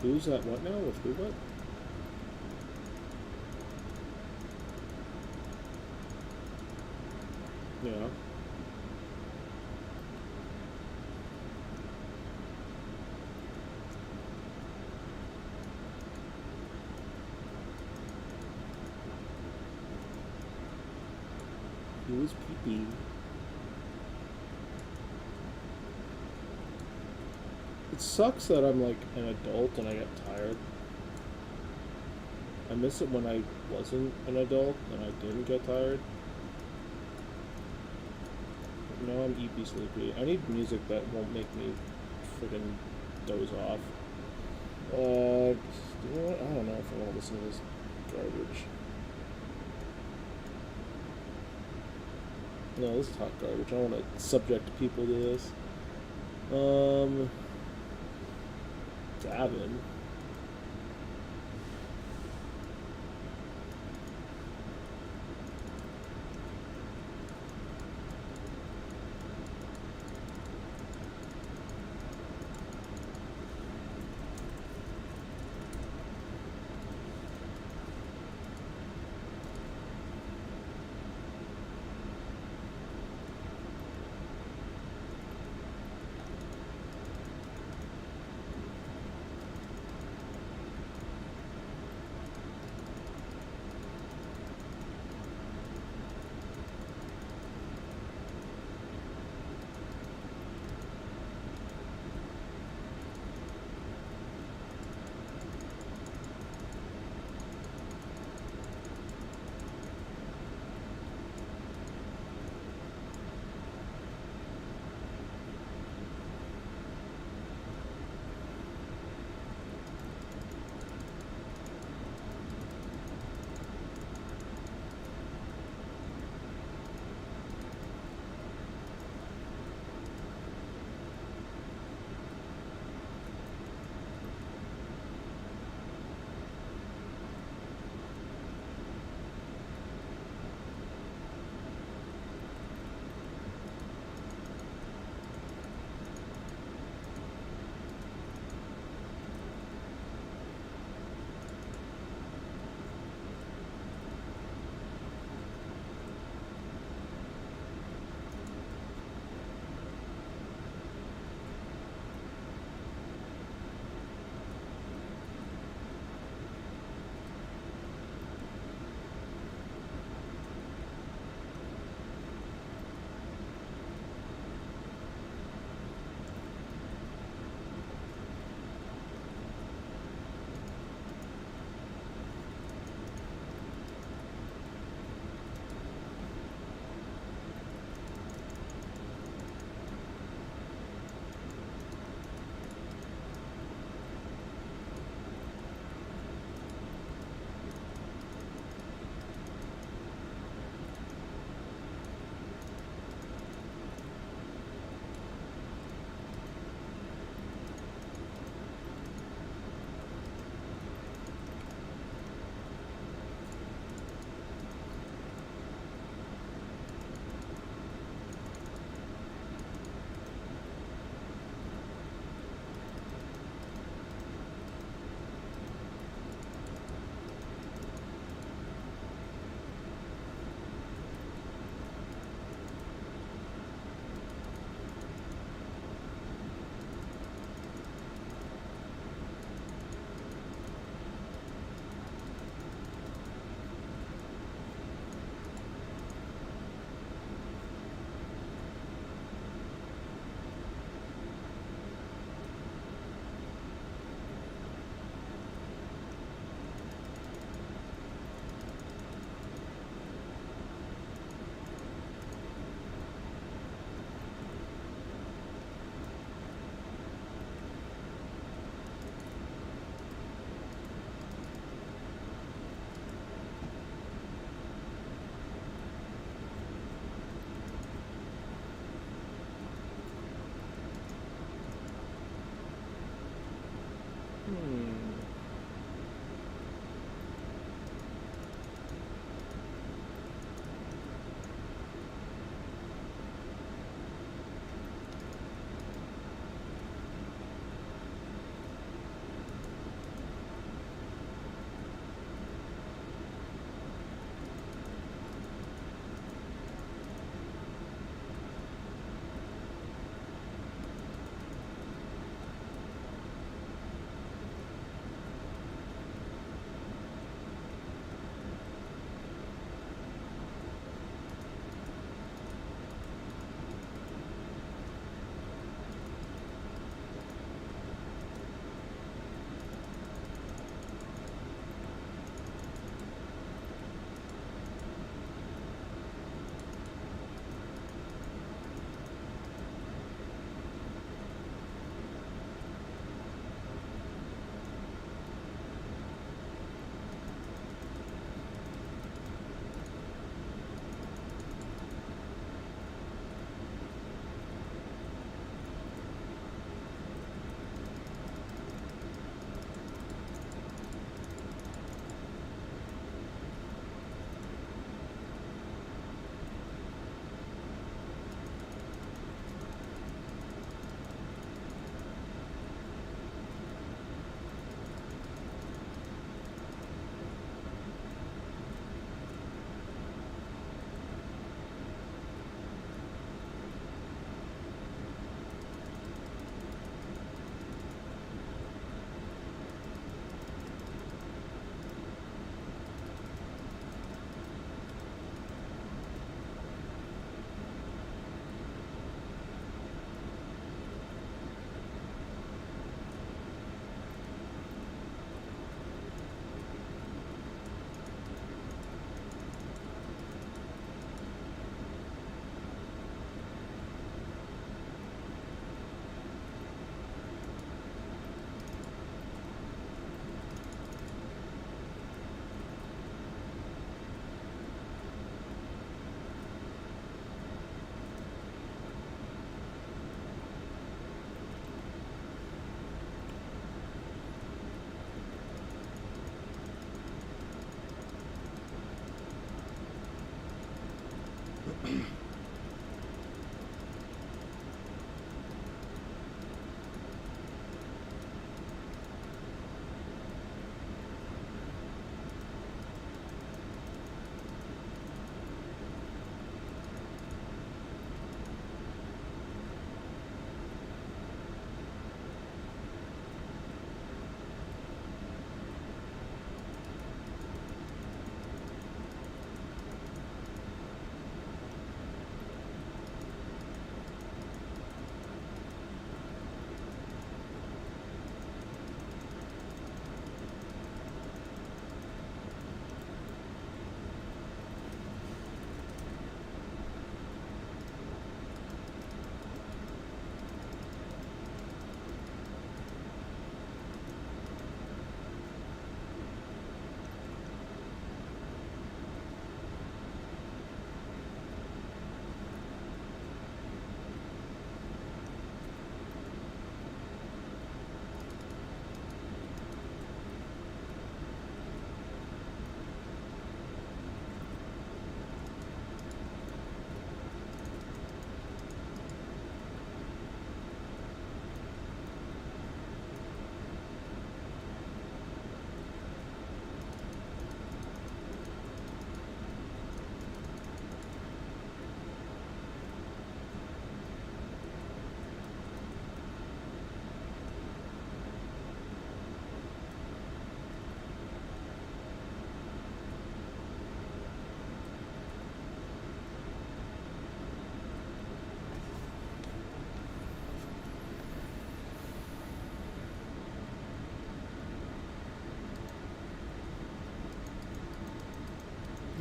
Who's at what now? With who what? Yeah. Who's pee-pee? It sucks that I'm like an adult and I get tired. I miss it when I wasn't an adult and I didn't get tired. But now I'm EP sleepy. I need music that won't make me friggin' doze off. You know what? I don't know if I want to listen to this garbage. No, this is hot garbage. I don't want to subject people to this. Davin.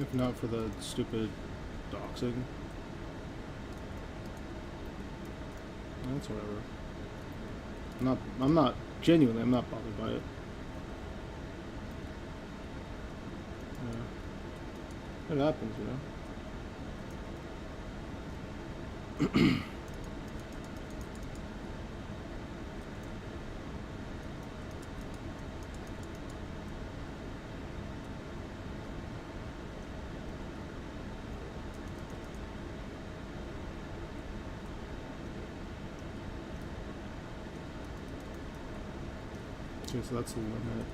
If not for the stupid doxing. That's whatever. I'm not genuinely, I'm not bothered by it. Yeah. It happens, you know? Okay, so that's the limit.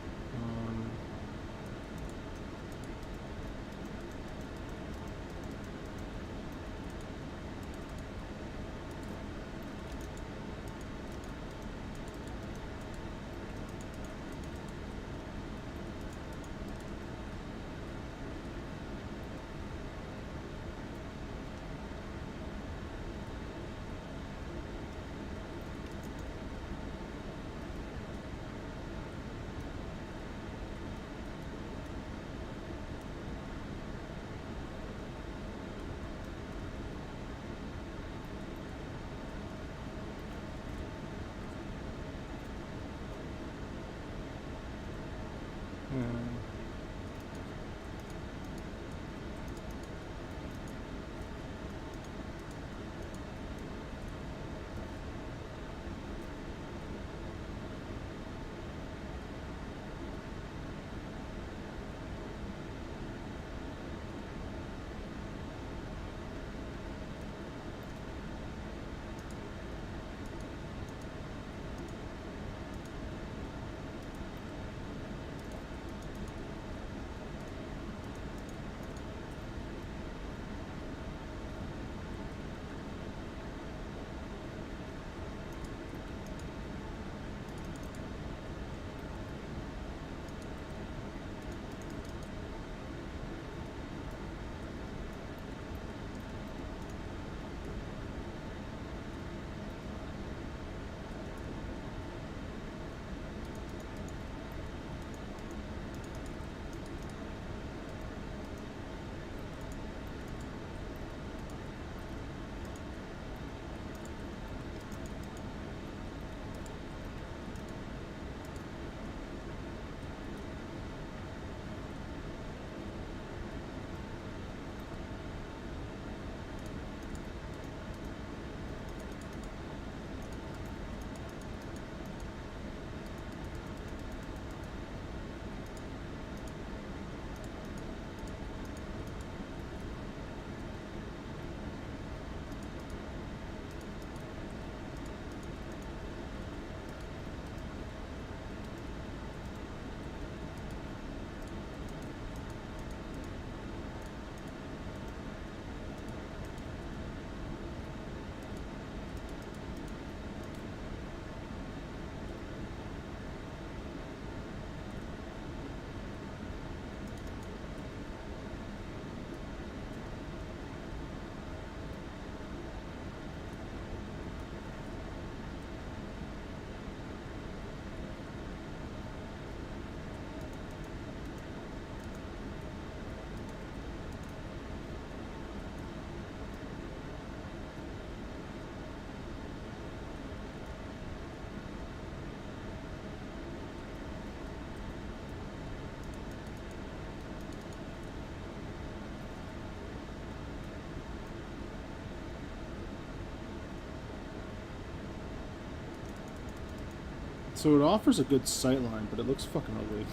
So it offers a good sight line, but it looks fucking ugly.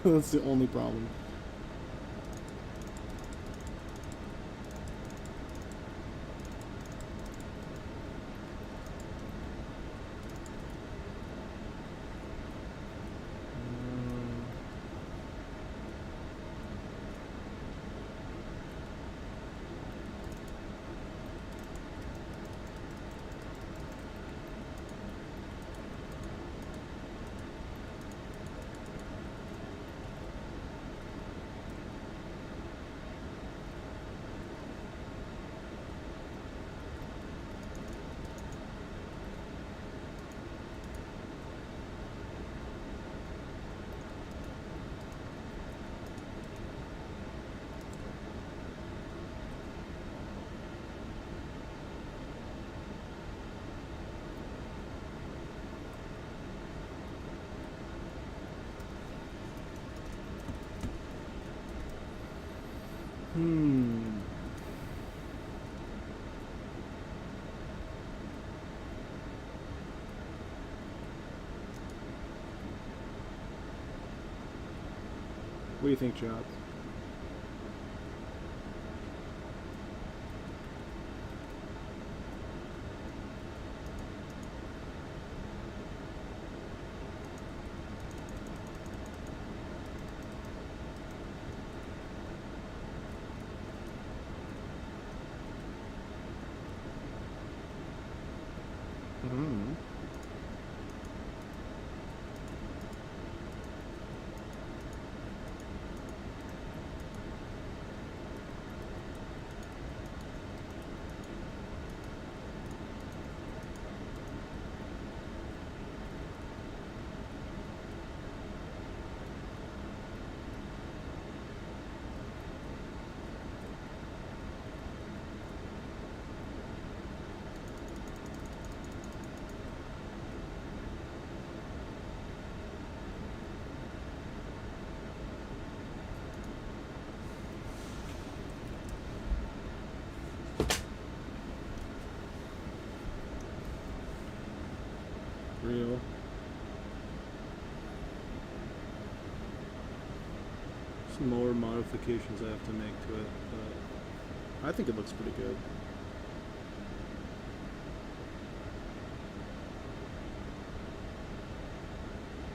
That's the only problem. What do you think, Chad? Real. Some more modifications I have to make to it, but I think it looks pretty good.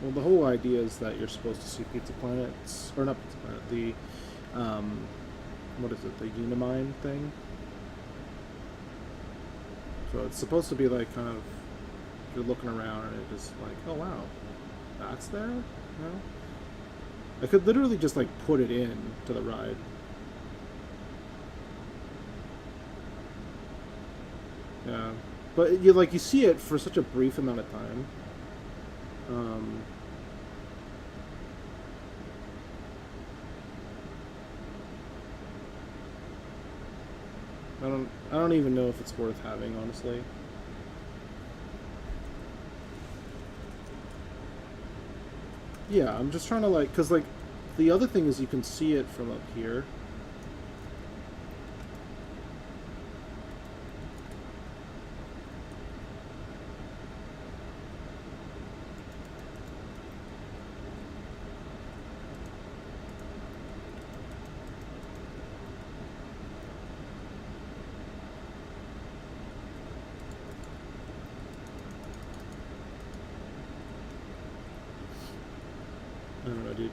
Well, the whole idea is that you're supposed to see Pizza Planets, or not Pizza Planet, the, what is it, the Unimine thing? So it's supposed to be like kind of, you're looking around and it just like, oh wow, that's there? No? I could literally just like put it in to the ride. Yeah, but you see it for such a brief amount of time. I don't even know if it's worth having, honestly. Yeah, I'm just trying to like, cause like, the other thing is you can see it from up here. I don't know, dude.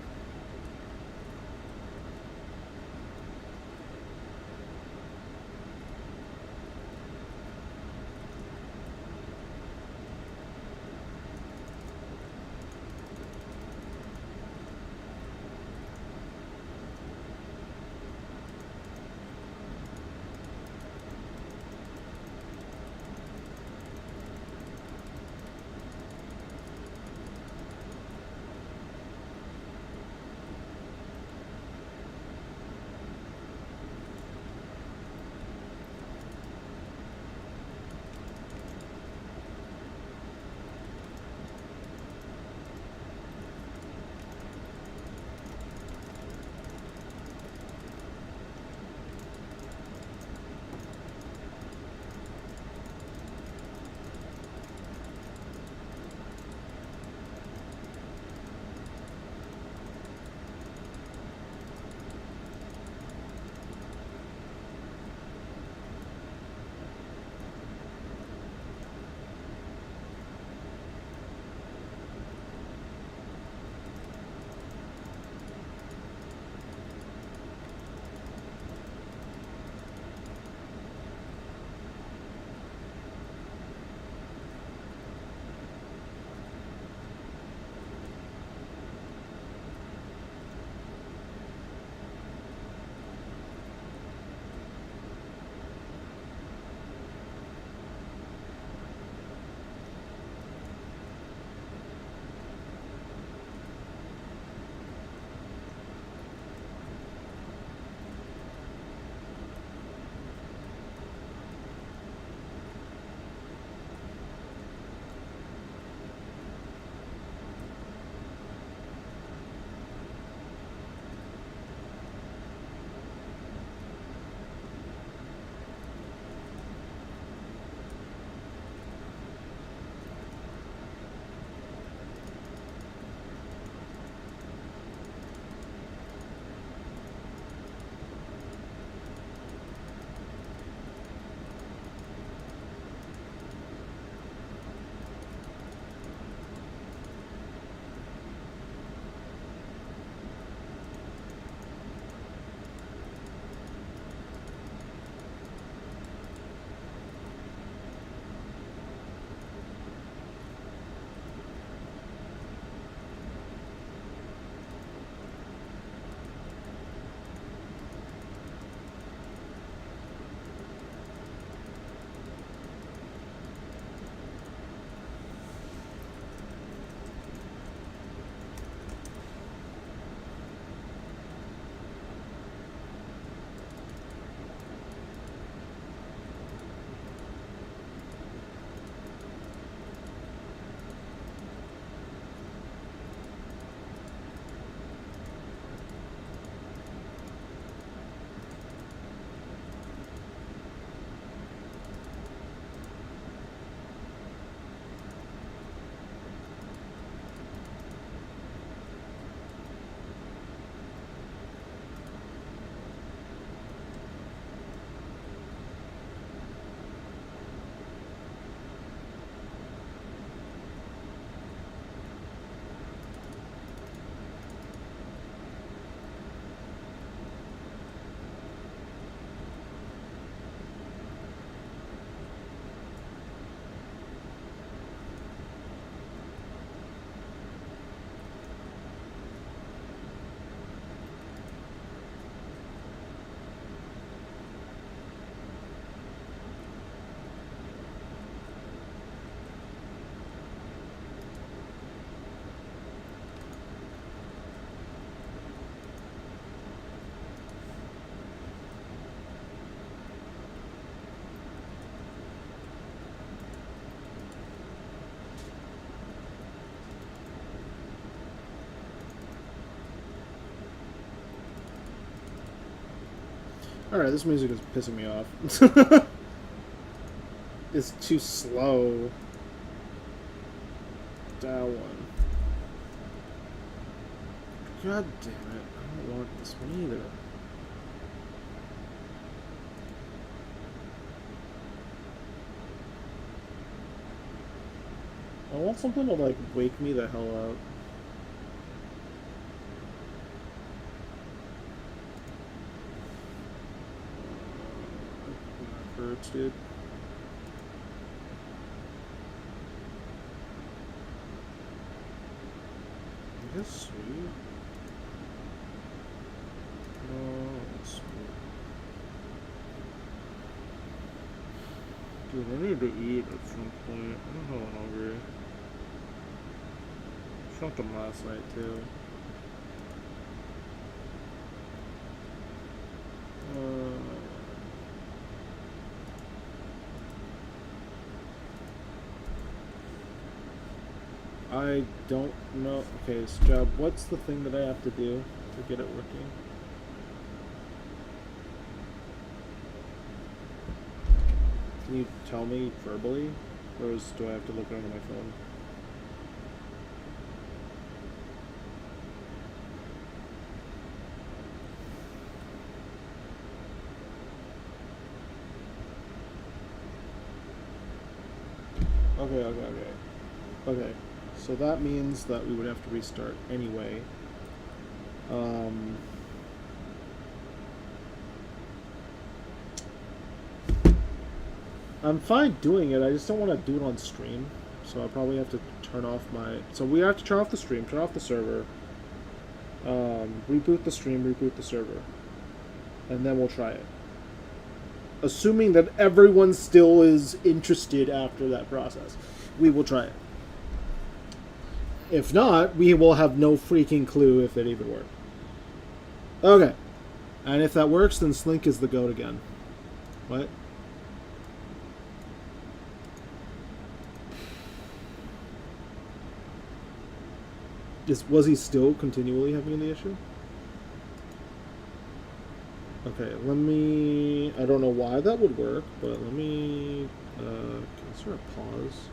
Alright, this music is pissing me off. It's too slow. That one. God damn it. I don't want this one either. I want something to, like, wake me the hell up. That hurts, dude. I guess sweet. No, sweet. Dude, I need to eat at some point. I'm hella hungry. I felt them last night too. I don't know. Okay, so job. What's the thing that I have to do to get it working? Can you tell me verbally, or do I have to look it on my phone? Okay. So that means that we would have to restart anyway. I'm fine doing it. I just don't want to do it on stream. So I'll probably have to turn off my... So we have to turn off the stream, turn off the server, reboot the stream, reboot the server. And then we'll try it. Assuming that everyone still is interested after that process, we will try it. If not, we will have no freaking clue if it even worked. Okay. And if that works, then Slink is the GOAT again. What? Was he still continually having the issue? Okay, let me... I don't know why that would work, but let me... is there a pause?